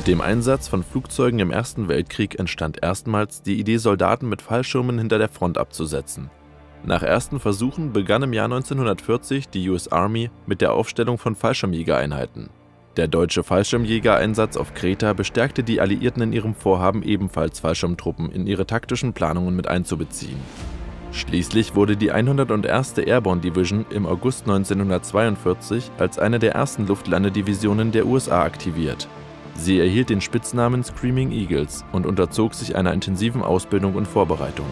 Mit dem Einsatz von Flugzeugen im Ersten Weltkrieg entstand erstmals die Idee, Soldaten mit Fallschirmen hinter der Front abzusetzen. Nach ersten Versuchen begann im Jahr 1940 die US Army mit der Aufstellung von Fallschirmjägereinheiten. Der deutsche Fallschirmjägereinsatz auf Kreta bestärkte die Alliierten in ihrem Vorhaben, ebenfalls Fallschirmtruppen in ihre taktischen Planungen mit einzubeziehen. Schließlich wurde die 101. Airborne Division im August 1942 als eine der ersten Luftlandedivisionen der USA aktiviert. Sie erhielt den Spitznamen Screaming Eagles und unterzog sich einer intensiven Ausbildung und Vorbereitung.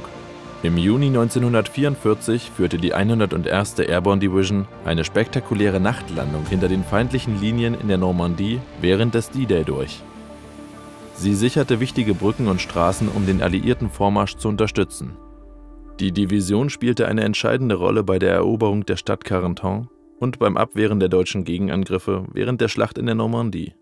Im Juni 1944 führte die 101. Airborne Division eine spektakuläre Nachtlandung hinter den feindlichen Linien in der Normandie während des D-Day durch. Sie sicherte wichtige Brücken und Straßen, um den alliierten Vormarsch zu unterstützen. Die Division spielte eine entscheidende Rolle bei der Eroberung der Stadt Carentan und beim Abwehren der deutschen Gegenangriffe während der Schlacht in der Normandie.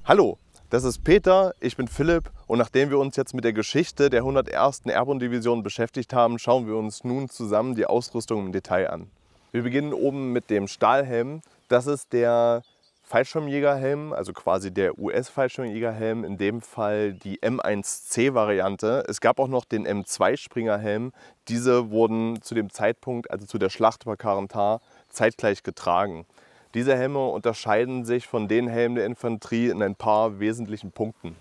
Hallo, das ist Peter, ich bin Philipp und nachdem wir uns jetzt mit der Geschichte der 101. Airborne Division beschäftigt haben, schauen wir uns nun zusammen die Ausrüstung im Detail an. Wir beginnen oben mit dem Stahlhelm. Das ist der Fallschirmjägerhelm, also quasi der US-Fallschirmjägerhelm, in dem Fall die M1C-Variante. Es gab auch noch den M2-Springerhelm. Diese wurden zu dem Zeitpunkt, also zu der Schlacht bei Carentan, zeitgleich getragen. Diese Helme unterscheiden sich von den Helmen der Infanterie in ein paar wesentlichen Punkten.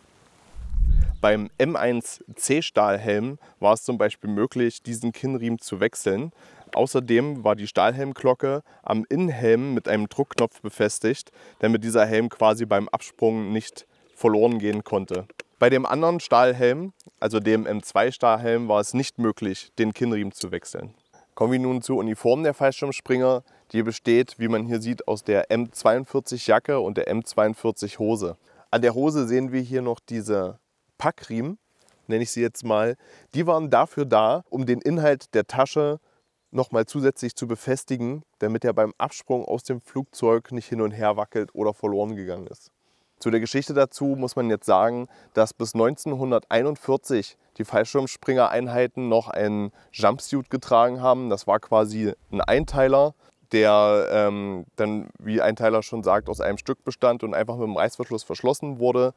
Beim M1C Stahlhelm war es zum Beispiel möglich, diesen Kinnriemen zu wechseln. Außerdem war die Stahlhelmglocke am Innenhelm mit einem Druckknopf befestigt, damit dieser Helm quasi beim Absprung nicht verloren gehen konnte. Bei dem anderen Stahlhelm, also dem M2 Stahlhelm, war es nicht möglich, den Kinnriemen zu wechseln. Kommen wir nun zur Uniform der Fallschirmspringer. Die besteht, wie man hier sieht, aus der M42 Jacke und der M42 Hose. An der Hose sehen wir hier noch diese Packriemen, nenne ich sie jetzt mal. Die waren dafür da, um den Inhalt der Tasche nochmal zusätzlich zu befestigen, damit er beim Absprung aus dem Flugzeug nicht hin und her wackelt oder verloren gegangen ist. Zu der Geschichte dazu muss man jetzt sagen, dass bis 1941 die Fallschirmspringer-Einheiten noch einen Jumpsuit getragen haben. Das war quasi ein Einteiler, der dann, wie Einteiler schon sagt, aus einem Stück bestand und einfach mit dem Reißverschluss verschlossen wurde.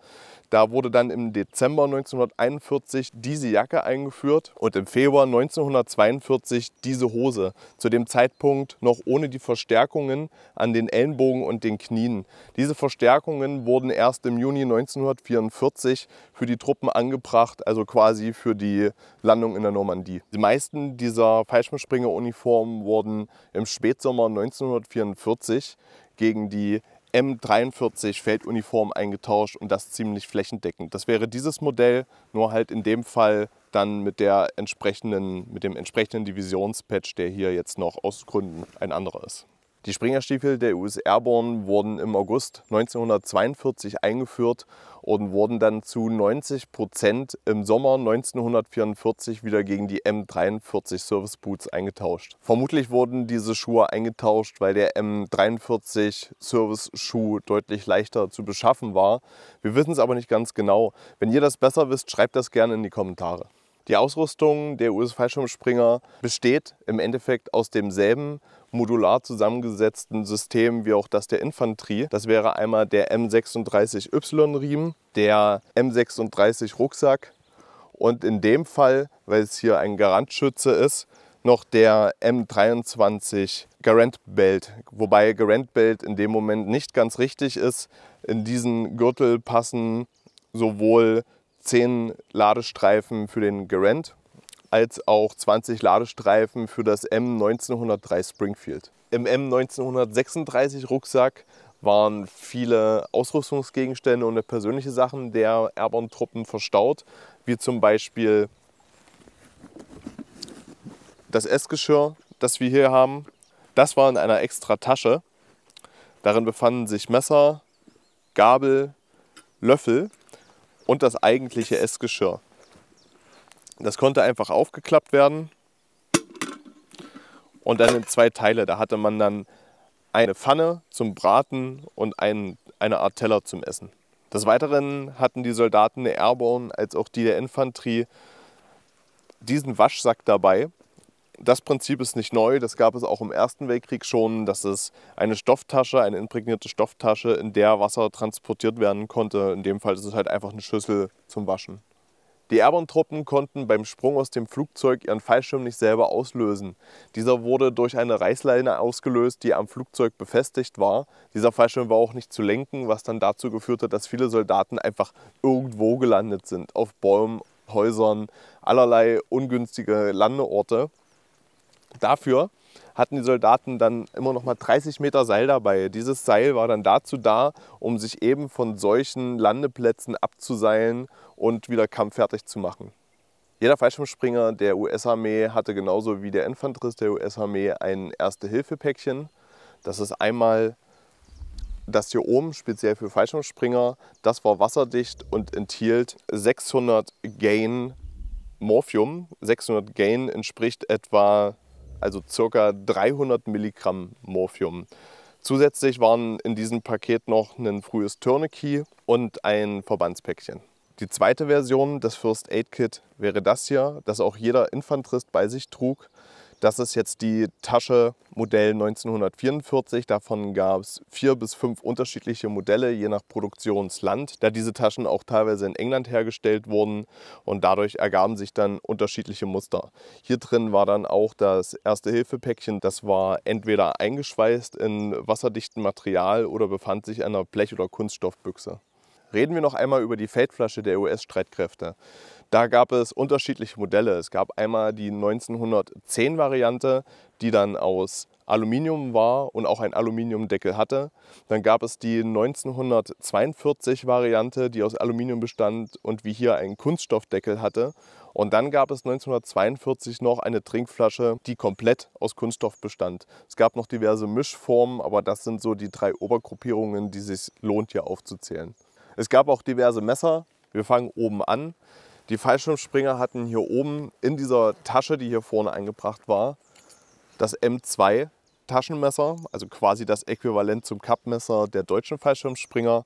Da wurde dann im Dezember 1941 diese Jacke eingeführt und im Februar 1942 diese Hose. Zu dem Zeitpunkt noch ohne die Verstärkungen an den Ellenbogen und den Knien. Diese Verstärkungen wurden erst im Juni 1944 für die Truppen angebracht, also quasi für die Landung in der Normandie. Die meisten dieser Fallschirmspringer-Uniformen wurden im Spätsommer 1944 gegen die M43 Felduniform eingetauscht und das ziemlich flächendeckend. Das wäre dieses Modell, nur halt in dem Fall dann mit dem entsprechenden Divisionspatch, der hier jetzt noch aus Gründen ein anderer ist. Die Springerstiefel der US Airborne wurden im August 1942 eingeführt und wurden dann zu 90% im Sommer 1944 wieder gegen die M43 Service Boots eingetauscht. Vermutlich wurden diese Schuhe eingetauscht, weil der M43 Service Schuh deutlich leichter zu beschaffen war. Wir wissen es aber nicht ganz genau. Wenn ihr das besser wisst, schreibt das gerne in die Kommentare. Die Ausrüstung der US-Fallschirmspringer besteht im Endeffekt aus demselben modular zusammengesetzten System wie auch das der Infanterie. Das wäre einmal der M36Y-Riemen, der M36 Rucksack und in dem Fall, weil es hier ein Garantschütze ist, noch der M23 Garand Belt. Wobei Garand Belt in dem Moment nicht ganz richtig ist. In diesen Gürtel passen sowohl 10 Ladestreifen für den Garand als auch 20 Ladestreifen für das M1903 Springfield. Im M1936 Rucksack waren viele Ausrüstungsgegenstände und persönliche Sachen der Airborne-Truppen verstaut, wie zum Beispiel das Essgeschirr, das wir hier haben. Das war in einer extra Tasche. Darin befanden sich Messer, Gabel, Löffel und das eigentliche Essgeschirr. Das konnte einfach aufgeklappt werden und dann in 2 Teile. Da hatte man dann eine Pfanne zum Braten und eine Art Teller zum Essen. Des Weiteren hatten die Soldaten der Airborne als auch die der Infanterie diesen Waschsack dabei, Das Prinzip ist nicht neu, das gab es auch im Ersten Weltkrieg schon. Das ist eine Stofftasche, eine imprägnierte Stofftasche, in der Wasser transportiert werden konnte. In dem Fall ist es halt einfach eine Schüssel zum Waschen. Die Airborne-Truppen konnten beim Sprung aus dem Flugzeug ihren Fallschirm nicht selber auslösen. Dieser wurde durch eine Reißleine ausgelöst, die am Flugzeug befestigt war. Dieser Fallschirm war auch nicht zu lenken, was dann dazu geführt hat, dass viele Soldaten einfach irgendwo gelandet sind. Auf Bäumen, Häusern, allerlei ungünstige Landeorte. Dafür hatten die Soldaten dann immer noch mal 30 Meter Seil dabei. Dieses Seil war dann dazu da, um sich eben von solchen Landeplätzen abzuseilen und wieder kampffertig zu machen. Jeder Fallschirmspringer der US-Armee hatte genauso wie der Infanterist der US-Armee ein Erste-Hilfe-Päckchen. Das ist einmal das hier oben, speziell für Fallschirmspringer. Das war wasserdicht und enthielt 600 Gain Morphium. 600 Gain entspricht etwa ca. 300 Milligramm Morphium. Zusätzlich waren in diesem Paket noch ein frühes Tourniquet und ein Verbandspäckchen. Die zweite Version des First Aid Kit wäre das hier, das auch jeder Infanterist bei sich trug. Das ist jetzt die Tasche Modell 1944. Davon gab es 4 bis 5 unterschiedliche Modelle, je nach Produktionsland, da diese Taschen auch teilweise in England hergestellt wurden und dadurch ergaben sich dann unterschiedliche Muster. Hier drin war dann auch das Erste-Hilfe-Päckchen. Das war entweder eingeschweißt in wasserdichtem Material oder befand sich in einer Blech- oder Kunststoffbüchse. Reden wir noch einmal über die Feldflasche der US-Streitkräfte. Da gab es unterschiedliche Modelle. Es gab einmal die 1910-Variante, die dann aus Aluminium war und auch einen Aluminiumdeckel hatte. Dann gab es die 1942-Variante, die aus Aluminium bestand und wie hier einen Kunststoffdeckel hatte. Und dann gab es 1942 noch eine Trinkflasche, die komplett aus Kunststoff bestand. Es gab noch diverse Mischformen, aber das sind so die 3 Obergruppierungen, die es sich lohnt hier aufzuzählen. Es gab auch diverse Messer. Wir fangen oben an. Die Fallschirmspringer hatten hier oben in dieser Tasche, die hier vorne eingebracht war, das M2 Taschenmesser, also quasi das Äquivalent zum Kappmesser der deutschen Fallschirmspringer.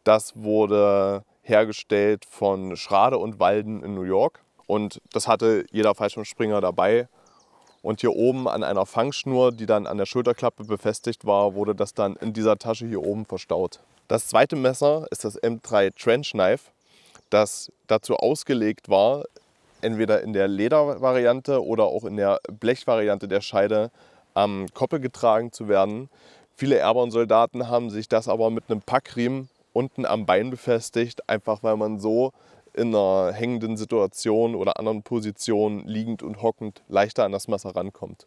Das wurde hergestellt von Schrade und Walden in New York und das hatte jeder Fallschirmspringer dabei. Und hier oben an einer Fangschnur, die dann an der Schulterklappe befestigt war, wurde das dann in dieser Tasche hier oben verstaut. Das zweite Messer ist das M3 Trench Knife, das dazu ausgelegt war, entweder in der Ledervariante oder auch in der Blechvariante der Scheide am Koppel getragen zu werden. Viele Airborne-Soldaten haben sich das aber mit einem Packriemen unten am Bein befestigt, einfach weil man so in einer hängenden Situation oder anderen Positionen liegend und hockend leichter an das Messer rankommt.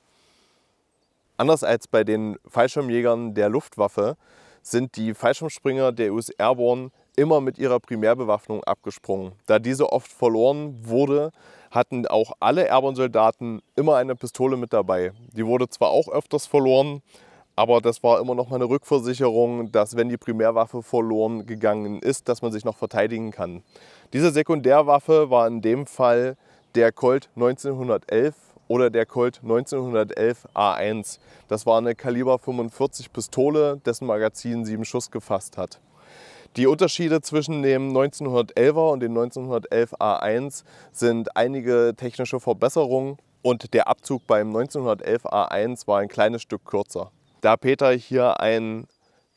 Anders als bei den Fallschirmjägern der Luftwaffe sind die Fallschirmspringer der US Airborne immer mit ihrer Primärbewaffnung abgesprungen. Da diese oft verloren wurde, hatten auch alle Airborne-Soldaten immer eine Pistole mit dabei. Die wurde zwar auch öfters verloren, aber das war immer noch mal eine Rückversicherung, dass wenn die Primärwaffe verloren gegangen ist, dass man sich noch verteidigen kann. Diese Sekundärwaffe war in dem Fall der Colt 1911 oder der Colt 1911 A1. Das war eine Kaliber 45 Pistole, dessen Magazin 7 Schuss gefasst hat. Die Unterschiede zwischen dem 1911er und dem 1911 A1 sind einige technische Verbesserungen und der Abzug beim 1911 A1 war ein kleines Stück kürzer. Da Peter hier einen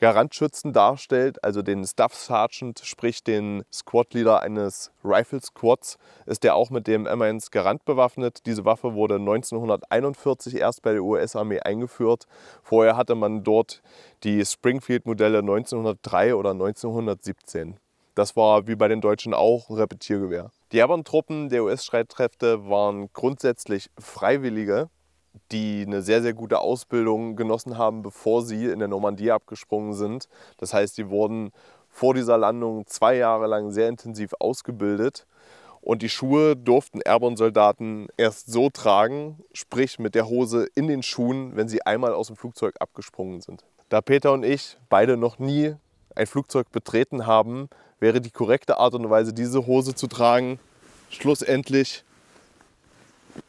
Garantschützen darstellt, also den Staff Sergeant, sprich den Squad Leader eines Rifle Squads, ist er auch mit dem M1 Garant bewaffnet. Diese Waffe wurde 1941 erst bei der US-Armee eingeführt. Vorher hatte man dort die Springfield-Modelle 1903 oder 1917. Das war wie bei den Deutschen auch ein Repetiergewehr. Die Airborne-Truppen der US-Streitkräfte waren grundsätzlich Freiwillige, die eine sehr, sehr gute Ausbildung genossen haben, bevor sie in der Normandie abgesprungen sind. Das heißt, sie wurden vor dieser Landung 2 Jahre lang sehr intensiv ausgebildet. Und die Schuhe durften Airborne-Soldaten erst so tragen, sprich mit der Hose in den Schuhen, wenn sie einmal aus dem Flugzeug abgesprungen sind. Da Peter und ich beide noch nie ein Flugzeug betreten haben, wäre die korrekte Art und Weise, diese Hose zu tragen, schlussendlich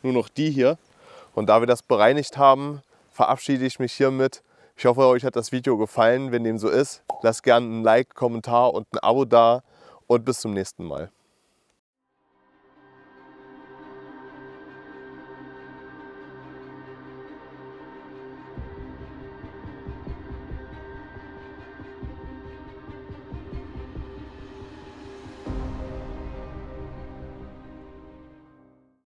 nur noch die hier. Und da wir das bereinigt haben, verabschiede ich mich hiermit. Ich hoffe, euch hat das Video gefallen. Wenn dem so ist, lasst gerne ein Like, Kommentar und ein Abo da und bis zum nächsten Mal.